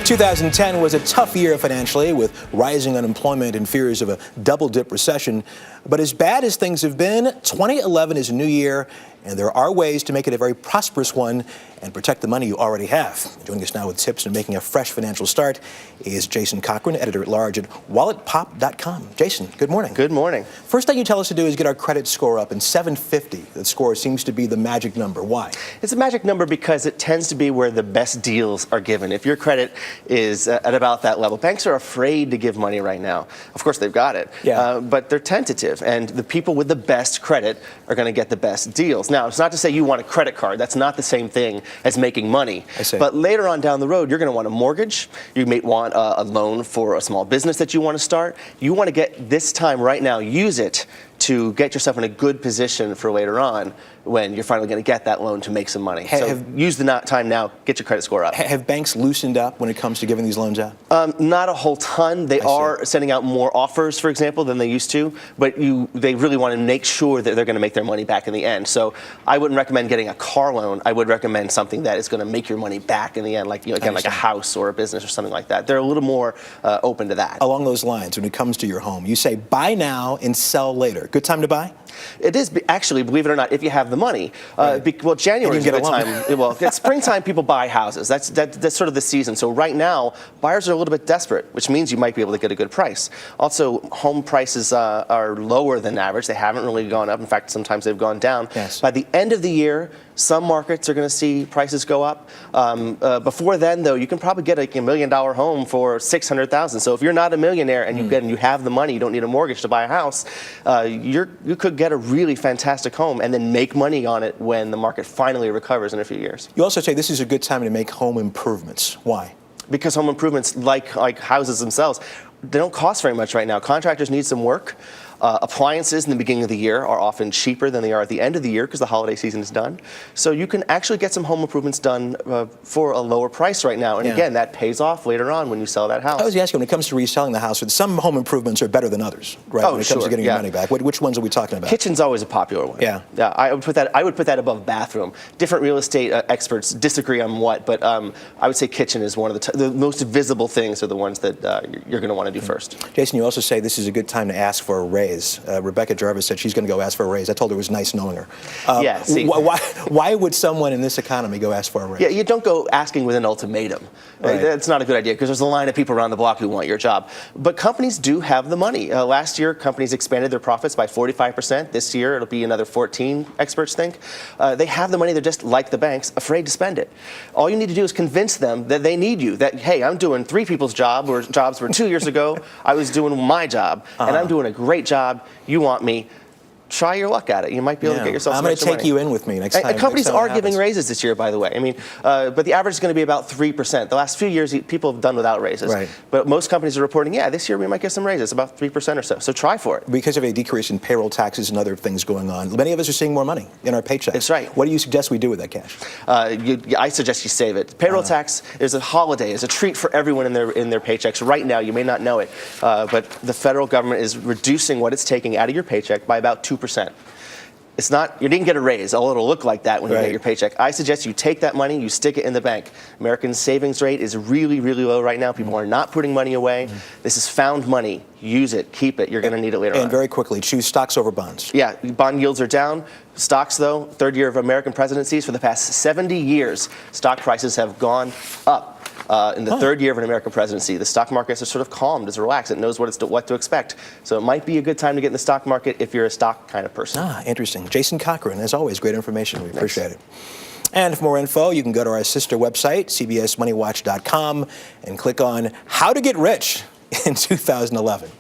2010 was a tough year financially, with rising unemployment and fears of a double-dip recession. But as bad as things have been, 2011 is a new year, and there are ways to make it a very prosperous one and protect the money you already have. Joining us now with tips on making a fresh financial start is Jason Cochran, editor-at-large at walletpop.com. Jason, good morning. Good morning. First thing you tell us to do is get our credit score up, and 750, that score seems to be the magic number. Why? It's a magic number because it tends to be where the best deals are given. If your credit is at about that level, banks are afraid to give money right now. Of course, they've got it, but they're tentative, and the people with the best credit are going to get the best deals. Now, it's not to say you want a credit card. That's not the same thing as making money. I see. But later on down the road, you're going to want a mortgage. You may want a loan for a small business that you want to start. You want to get this time right now, use it to get yourself in a good position for later on when you're finally going to get that loan to make some money. So use the time now, get your credit score up. Have banks loosened up when it comes to giving these loans out? Not a whole ton. They are sending out more offers, for example, than they used to, but they really want to make sure that they're going to make their money back in the end. So I wouldn't recommend getting a car loan. I would recommend something that is going to make your money back in the end, like, again, like a house or a business or something like that. They're a little more open to that. Along those lines, when it comes to your home, you say buy now and sell later. Good time to buy? It is, actually, believe it or not, if you have the money. Well, January is a good time. Well, it's springtime, people buy houses. That's sort of the season. So right now, buyers are a little bit desperate, which means you might be able to get a good price. Also, home prices are lower than average. They haven't really gone up. In fact, sometimes they've gone down. Yes. By the end of the year, some markets are going to see prices go up. Before then, though, you can probably get a $1 million home for $600,000. So if you're not a millionaire and you have the money, you don't need a mortgage to buy a house, you could get a really fantastic home and then make money on it when the market finally recovers in a few years. You also say this is a good time to make home improvements. Why? Because home improvements, like houses themselves, they don't cost very much right now. Contractors need some work. Appliances in the beginning of the year are often cheaper than they are at the end of the year because the holiday season is done. So you can actually get some home improvements done for a lower price right now. And again, that pays off later on when you sell that house. I was asking, when it comes to reselling the house, some home improvements are better than others, right? When it comes to getting your money back. Which ones are we talking about? Kitchen's always a popular one. Yeah. I would put that above bathroom. Different real estate experts disagree on what, but I would say kitchen is one of the most visible things are the ones that you're going to want to do first. Jason, you also say this is a good time to ask for a raise. Rebecca Jarvis said she's going to go ask for a raise. I told her it was nice knowing her. Why would someone in this economy go ask for a raise? Yeah, you don't go asking with an ultimatum. Right. That's not a good idea because there's a line of people around the block who want your job. But companies do have the money. Last year, companies expanded their profits by 45%. This year, it'll be another 14, experts think. They have the money. They're just like the banks, afraid to spend it. All you need to do is convince them that they need you, that, hey, I'm doing 3 people's jobs where 2 years ago I was doing my job, and I'm doing a great job. You want me. Try your luck at it. You might be able to get yourself some I'm going to take money. you in with me next time. Companies are giving raises this year, by the way. I mean, but the average is going to be about 3%. The last few years, people have done without raises. Right. But most companies are reporting, this year we might get some raises, about 3% or so. So try for it. Because of a decrease in payroll taxes and other things going on, many of us are seeing more money in our paychecks. That's right. What do you suggest we do with that cash? I suggest you save it. Payroll tax is a holiday, is a treat for everyone in their paychecks. Right now, you may not know it, but the federal government is reducing what it's taking out of your paycheck by about 2%. It's not, you didn't get a raise. All it'll look like that when you get your paycheck. I suggest you take that money, you stick it in the bank. American savings rate is really, really low right now. People are not putting money away. This is found money. Use it, keep it. You're going to need it later on. And very quickly, choose stocks over bonds. Yeah, bond yields are down. Stocks, though, third year of American presidencies, for the past 70 years, stock prices have gone up. In the third year of an American presidency, the stock market is sort of calmed, it's relaxed, it knows what to expect. So it might be a good time to get in the stock market if you're a stock kind of person. Interesting. Jason Cochran, as always, great information. We appreciate it. And for more info, you can go to our sister website, cbsmoneywatch.com, and click on How to Get Rich in 2011.